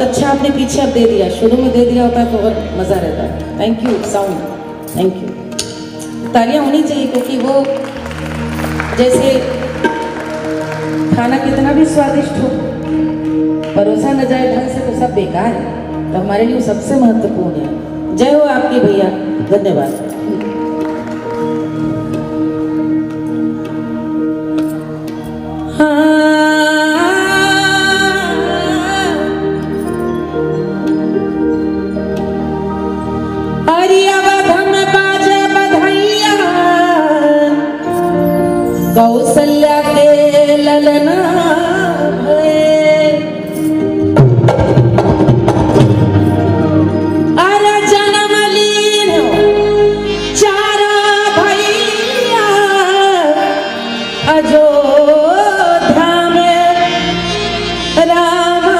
अच्छा आपने पीछे अब दे दिया, शुरू में दे दिया होता तो और मज़ा रहता। Thank you sound, thank you. तालियां होनी चाहिए क्योंकि वो जैसे खाना कितना भी स्वादिष्ट हो, परोसा न जाए ढंग से तो सब बेकार है। तो हमारे लिए सबसे महत्वपूर्ण है। जय हो आपकी भैया, धन्यवाद। कौशल्या के ललना अरे जन्म लीन चारा भैया अयोध्या में रामा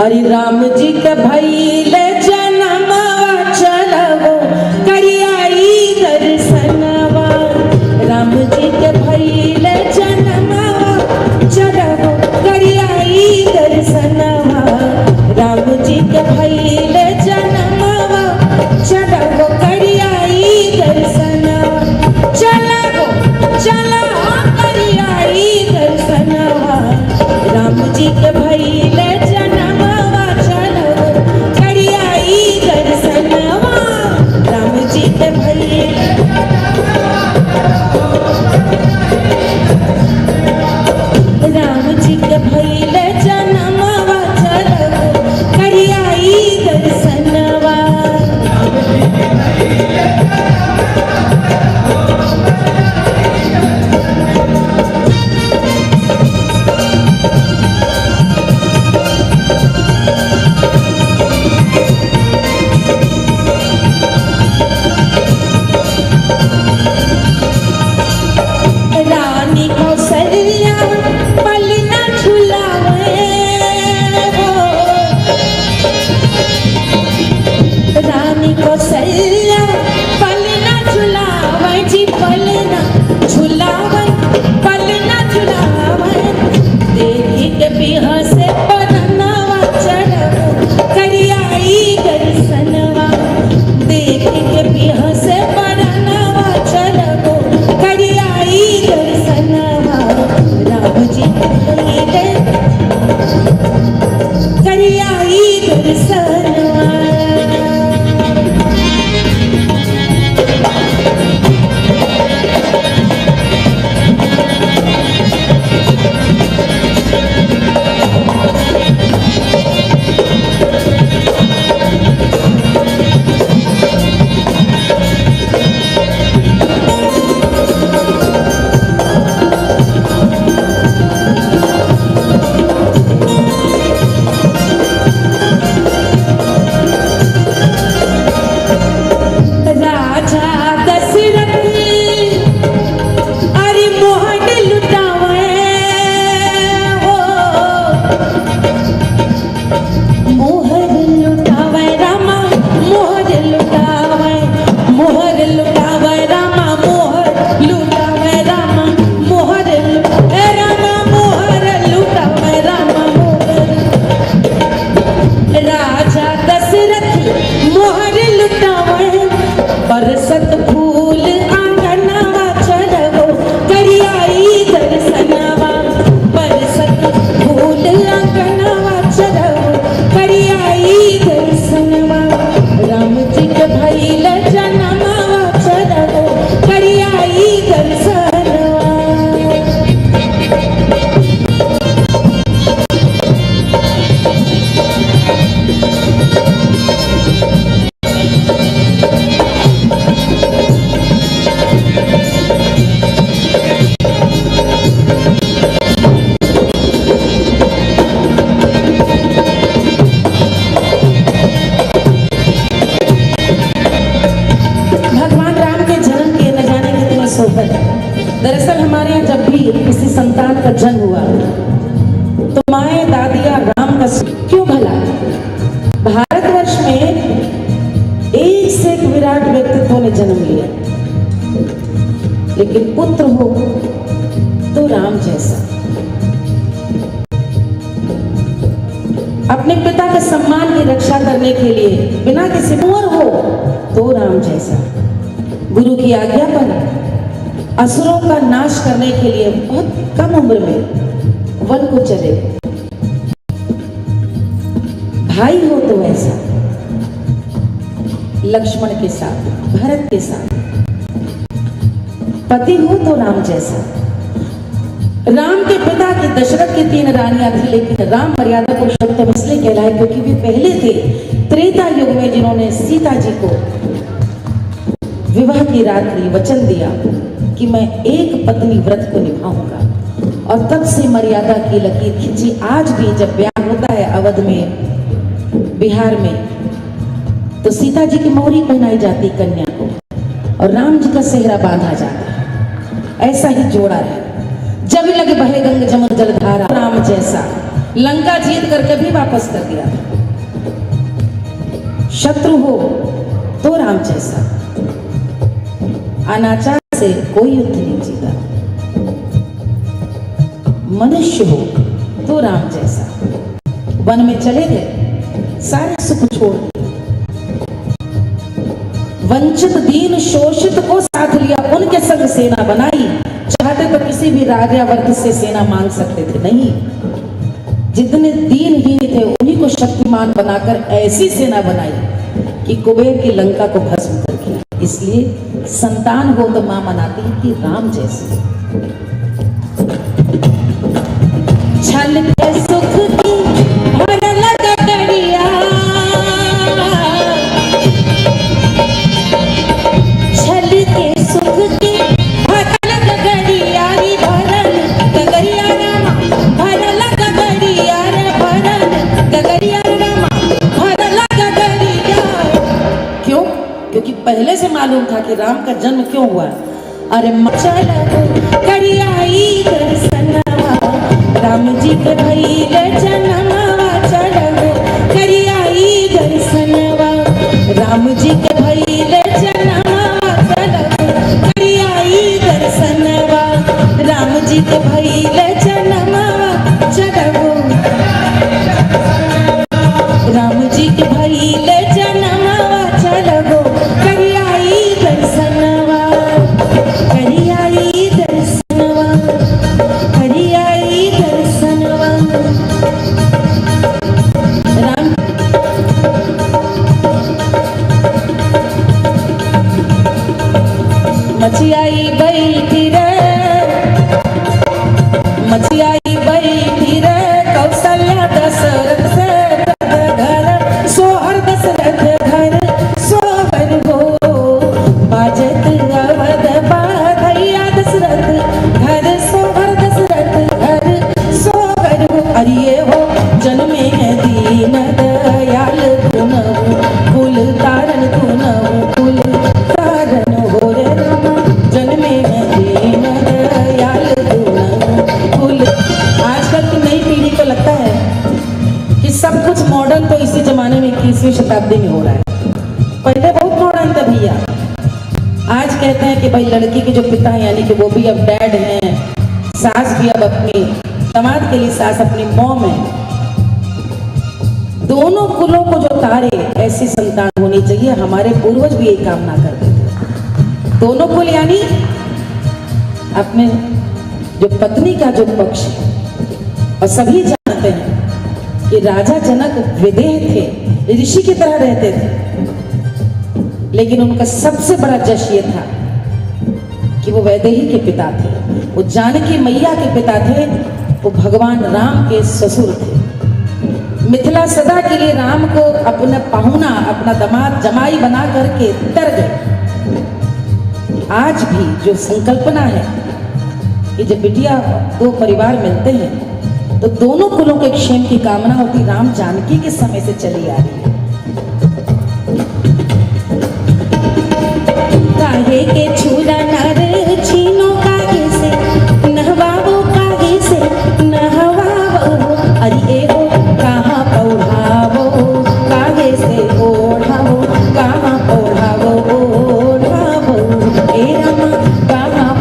हरि राम जी के भैले जनमवा चलवो करियाई दर्शनवा। राम जी के भैले जनमवा चलवो करियाई दर्शनवा। राम जी के भैले जनमवा चलवो करियाई दर्शनवा। चलवो चलो करियाई दर्शनवा। राम जी के भैले दरअसल हमारे यहाँ जब भी किसी संतान का जन्म हुआ तो माए दादिया राम का क्यों भला भारतवर्ष में एक से एक विराट व्यक्तित्व ने जन्म लिया। लेकिन पुत्र हो तो राम जैसा। अपने पिता के सम्मान की रक्षा करने के लिए बिना किसी कुंवर हो तो राम जैसा। गुरु की आज्ञा पर असुरों का नाश करने के लिए बहुत कम उम्र में वन को चले। भाई हो तो ऐसा, लक्ष्मण के साथ, भरत के साथ। पति हो तो राम जैसा। राम के पिता की दशरथ की 3 रानियां थी, लेकिन राम मर्यादा पुरुषोत्तम इसलिए कहलाए क्योंकि वे पहले थे त्रेता युग में जिन्होंने सीता जी को विवाह की रात्रि वचन दिया कि मैं एक पत्नी व्रत को निभाऊंगा, और तब से मर्यादा की लकीर खींची। आज भी जब ब्याह होता है अवध में, बिहार में, तो सीता जी की मोहरी पहनाई जाती कन्या को और राम जी का सेहरा बांधा जाता है। ऐसा ही जोड़ा है। जब लगे बहे गंग जमुन जलधारा, राम जैसा। लंका जीत करके भी वापस कर दिया। शत्रु हो तो राम जैसा। अनाचार से कोई युद्ध नहीं जीता। मनुष्य हो तो राम जैसा। वन में चले गए, सारे सुख छोड़ दिए, वंचित दीन शोषित को साथ लिया, उनके संग सेना बनाई। चाहते तो किसी भी राजावर्त से सेना मांग सकते थे, नहीं। जितने दीनहीन थे उन्हीं को शक्तिमान बनाकर ऐसी सेना बनाई कि कुबेर की लंका को भस्म कर दिया। इसलिए संतान हो तो मां मनाती है कि राम जैसे। छल के सुख की भरल गगरिया, छल के सुख की भरल गगरिया रे, भरल गगरिया रामा, भरल गगरिया रे, भरल गगरिया रामा, भरल गगरिया। क्यों? क्योंकि पहले से मालूम था कि राम का जन्म क्यों हुआ। अरे चलो करियाई दर्शनवा, राम जी के भइले जनमवा। चलो करियाई दर्शनवा, राम जी के भइले जनमवा। चलो करियाई दर्शनवा, राम जी के भइले जनमवा। चलो राम जी के भइले जनमवा। चलो करियाई दर्शनवा, करियाई दर्शनवा, करियाई दर्शनवा। राम मछियाई बैठी रे, मछियाई बैठी रे, कौशल्या दशरथ से घर, सोहर दशरथ घर, सोहर हो बाजत अवध बाधैया दशरथ घर, सोहर दशरथ घर, सोहर हो। अरिये हो जन्मे दीन दयाल तुनहु, कुल तारण तुनहु, कुल तारण हो रे रामा, जन्मे दीन दयाल तुनहु, कुल। आजकल की नई पीढ़ी को लगता है कि सब कुछ मॉडर्न तो इसी जमाने में 21वीं शताब्दी में हो रहा है। पहले बहुत मॉडर्न था भैया। आज कहते हैं कि भाई लड़की के जो पिता हैं यानी कि वो भी अब डैड हैं, सास भी अब अपनी दामाद के लिए सास अपनी मॉम है। दोनों कुलों को जो तारे ऐसी संतान होनी चाहिए। हमारे पूर्वज भी यही कामना करते थे। दोनों कुल यानी अपने जो पत्नी का जो पक्ष है। और सभी जानते हैं कि राजा जनक विदेह थे, ऋषि की तरह रहते थे, लेकिन उनका सबसे बड़ा जश ये था कि वो वैदेही के पिता थे, वो जानकी मैया के पिता थे, वो भगवान राम के ससुर थे। मिथिला सदा के लिए राम को अपना पाहुना, अपना दामाद, जमाई बना करके तर गए। आज भी जो संकल्पना है कि जब बिटिया दो परिवार मिलते हैं तो दोनों कुलों के क्षेम की कामना होती, राम जानकी के समय से चली आ रही है। काहे के छूला नर छीनो, काहे से नहवावो, काहे से नहवावो। अरे हो कहाँ पौढ़ावो, काहे से ओढ़ावो, कहाँ पौढ़ावो ओढ़ावो। ए रामा कहाँ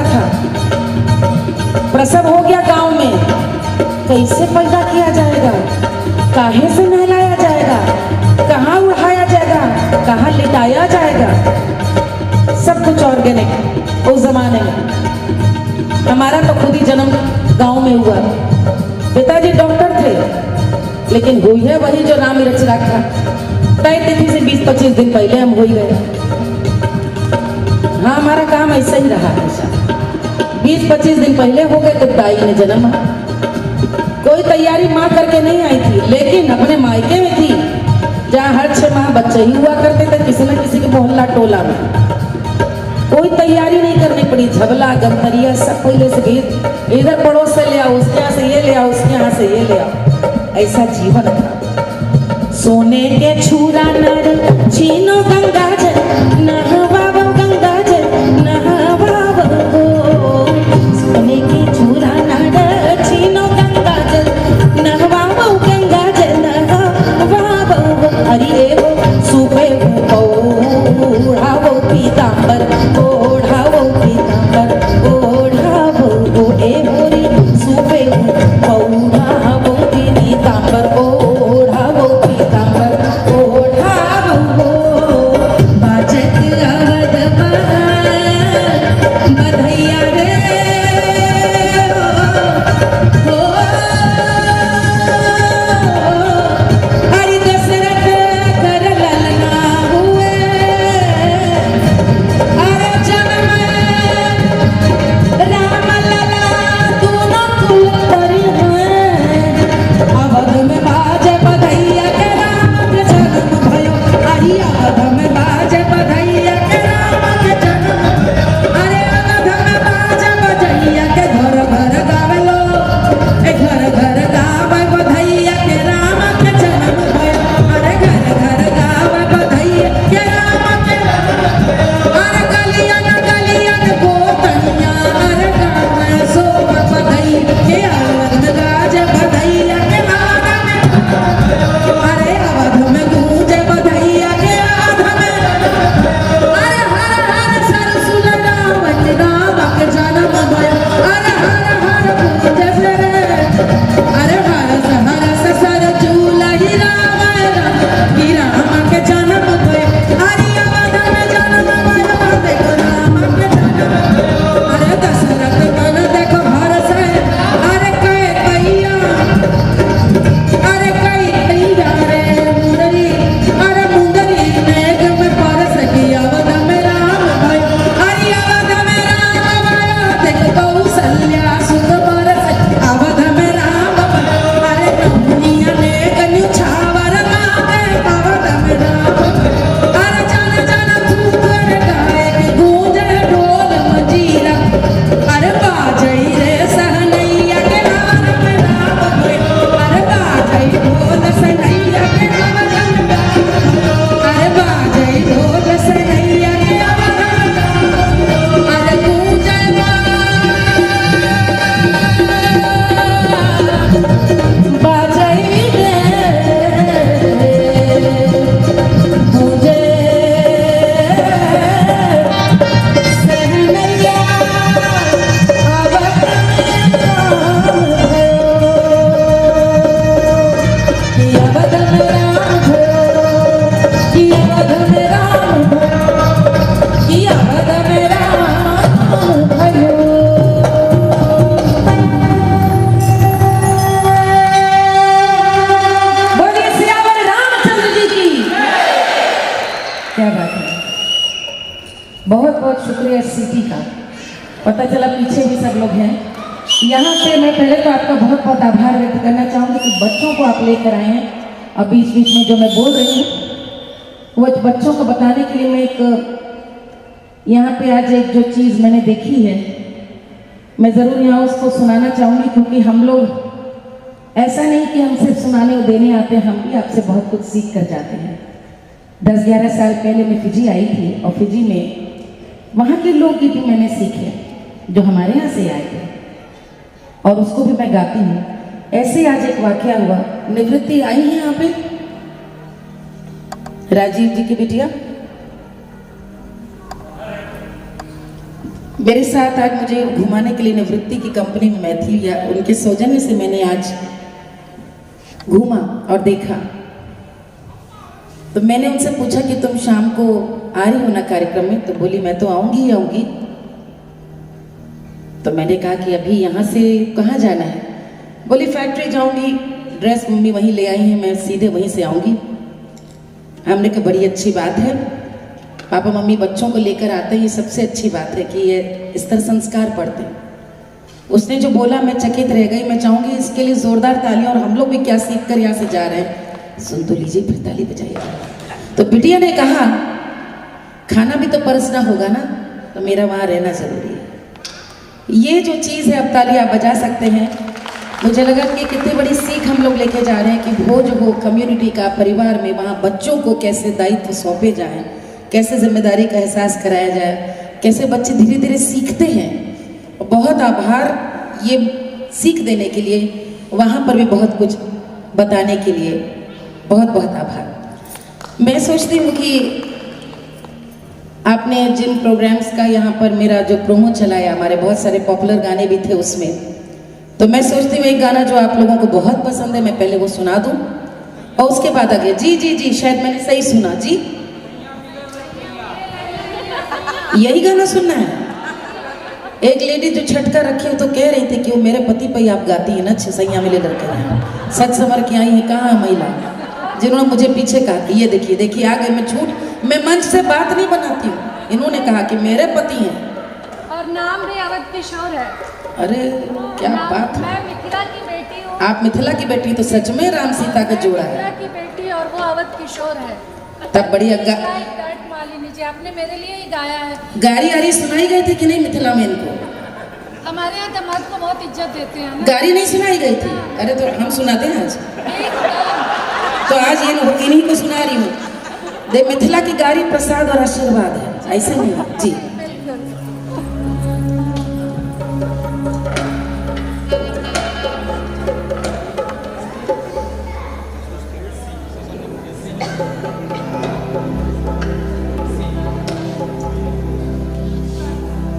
था, प्रसव हो गया गांव में, कैसे पैदा किया जाएगा, काहे से नहलाया जाएगा, कहाँ उठाया जाएगा, कहाँ लिटाया जाएगा, सब कुछ ऑर्गेनिक उस जमाने में। हमारा तो खुद ही जन्म गांव में हुआ। पिताजी डॉक्टर थे, लेकिन हुई है वही जो राम रच रखा। तय तिथि से 20-25 दिन पहले हम हो ही गए। हाँ, हमारा काम ऐसा ही रहा हमेशा। 20-25 दिन पहले हो गए तो दाई ने जन्म। कोई तैयारी माँ करके नहीं आई थी, लेकिन अपने मायके में थी, जहाँ हर 6 माह बच्चे ही हुआ करते थे किसी न किसी के मोहल्ला टोला में। कोई तैयारी नहीं करनी पड़ी, झबला गमतरिया सब पहले से भेज, इधर पड़ोस से ले आओ, उसके यहाँ से ये ले आओ, उसके यहाँ से ये ले आओ, ऐसा जीवन था। सोने के छूरा नर छीनो गंगा जल, नहवावो गंगा जल, नहवावो। सोने के छूरा नर छीनो गंगा जल, नहवावो गंगा जल, नहवावो। अरे वो सुबह ओढ़ावो पीतांबर, ओढ़ावो पीतांबर, ओढ़ावो ए मोरी सुबह ओढ़ावो पीतांबर, ओढ़ावो पीतांबर, ओढ़ावो। बाजत अवध बधैया रे हो, हरि दशरथ कर ललना हुए, अरे जन्म राम लला दोनों कुल परी हैं। अवध में बाजे बधैया के राम के जन्म भयो, अरे अवध में बाजे बधैया के राम के जन्म, अरे अवध में बाजे बधैया के घर घर गावे लो, ए घर घर गावे बधैया के राम के जन्म भयो, अरे घर घर गावे बधैया के राम के, अरे गलियन गलियन गोतनिया, अरे गावे सो बधैया के अवध में गाजे बधैया के राम में, अरे अवध में गूंजे बधैया के अवध में, अरे हर हर सरसुल रावण राम के जन्म भयो, अरे हर हर गूंजे से रे, अरे हर सर चूला ही राम के जन्म भयो, अरे अवध में जन्म भयो, देखो राम के जन्म, अरे दशरथ बन देखो हर्ष है, अरे कैया, अरे कैया रे मुंदरी, अरे मुंदरी मेघ में परस की, अवध में राम भयो, अरे अवध में राम भयो, देखो कौशल्या सुत बरस, अवध में राम भयो, अरे नौनिया ने कन्यु छावर मांगे, अवध में राम भयो, अरे जन जन फूकर गाए कि गूंजे ढोल मंजीरा, अरे बाजई रे सहनैया के अवध में राम भयो, अरे बाजई ढोल सहनैया के अवध में राम भयो, अरे बाजई ढोल सहनैया के अवध में राम भयो, अरे गूंजे बाजई रे गूंजे सहनैया अवध में राम भयो, कि अवध में राम भयो, कि अवध में राम भयो, कि अवध में राम भयो। बोलिए सियावर रामचंद्र जी की। क्या बात है, बहुत बहुत शुक्रिया सिटी का। पता चला पीछे भी सब लोग हैं। यहाँ से मैं पहले तो आपका बहुत बहुत आभार व्यक्त करना चाहूँगी कि बच्चों को आप लेकर आए हैं, और बीच बीच में जो मैं बोल रही हूँ वो बच्चों को बताने के लिए मैं एक यहाँ पे आज एक जो चीज़ मैंने देखी है, मैं ज़रूर यहाँ उसको सुनाना चाहूँगी, क्योंकि हम लोग ऐसा नहीं कि हम सिर्फ सुनाने और देने आते हैं, हम भी आपसे बहुत कुछ सीख कर जाते हैं। 10-11 साल पहले मैं फिजी आई थी, और फिजी में वहाँ के लोकगीत भी मैंने सीखे जो हमारे यहाँ से आए थे, और उसको भी मैं गाती हूँ। ऐसे आज एक वाकया हुआ। निवृत्ति आई है यहाँ पे, राजीव जी की बिटिया, मेरे साथ आज मुझे घुमाने के लिए निवृत्ति की कंपनी में मैं थी, या उनके सौजन्य से मैंने आज घूमा और देखा। तो मैंने उनसे पूछा कि तुम शाम को आ रही हो ना कार्यक्रम में? तो बोली मैं तो आऊंगी ही आऊंगी। तो मैंने कहा कि अभी यहाँ से कहाँ जाना है? बोली फैक्ट्री जाऊंगी, ड्रेस मम्मी वहीं ले आई हैं, मैं सीधे वहीं से आऊंगी। हमने कहा बड़ी अच्छी बात है, पापा मम्मी बच्चों को लेकर आते हैं, ये सबसे अच्छी बात है कि ये इस तरह संस्कार पढ़ते हैं। उसने जो बोला मैं चकित रह गई। मैं चाहूंगी इसके लिए जोरदार तालियां, और हम लोग भी क्या सीख कर यहाँ से जा रहे हैं। सुन तो लीजिए, फिर ताली बजाइए। तो बिटिया ने कहा खाना भी तो परसना होगा ना, तो मेरा वहाँ रहना जरूरी है। ये जो चीज़ है, अब तालियां बजा सकते हैं। मुझे लगा कि कितनी बड़ी सीख हम लोग लेके जा रहे हैं कि भोज हो कम्युनिटी का, परिवार में, वहाँ बच्चों को कैसे दायित्व सौंपे जाएं, कैसे जिम्मेदारी का एहसास कराया जाए, कैसे बच्चे धीरे धीरे सीखते हैं। और बहुत आभार ये सीख देने के लिए, वहाँ पर भी बहुत कुछ बताने के लिए बहुत बहुत आभार। मैं सोचती हूँ कि आपने जिन प्रोग्राम्स का यहाँ पर मेरा जो प्रोमो चलाया, हमारे बहुत सारे पॉपुलर गाने भी थे उसमें, तो मैं सोचती हूँ एक गाना जो आप लोगों को बहुत पसंद है, मैं पहले वो सुना दूँ और उसके बाद आगे। जी जी जी, शायद मैंने सही सुना जी, यही गाना सुनना है। एक लेडी जो छटका रखी तो कह रही थी कि वो मेरे पति पे आप गाती है ना, सैया मिले करके सच समर के आई है। कहाँ महिला जिन्होंने मुझे पीछे कहा कि ये देखिए देखिए आ गए। मैं झूठ, मैं मंच से बात नहीं बनाती हूँ। इन्होंने कहा कि मेरे पति हैं और नाम भी अवध किशोर है। अरे क्या बात है, मैं मिथिला की बेटी हूँ। आप मिथिला की बेटी, तो सच में राम सीता का जोड़ा है। मिथिला की बेटी और वो अवध किशोर है। तब बड़ी मालिनी जी, आपने मेरे लिए ही गाया है। गारी आरी सुनाई गई थी कि नहीं मिथिला में इनको? हमारे यहाँ दामाद को बहुत इज्जत देते हैं ना। गारी नहीं सुनाई गई थी? अरे तो हम सुनाते हैं आज, तो आज ये इन्हीं को सुना रही हूँ। दे मिथिला की गारी प्रसाद और आशीर्वाद है, ऐसे नहीं जी।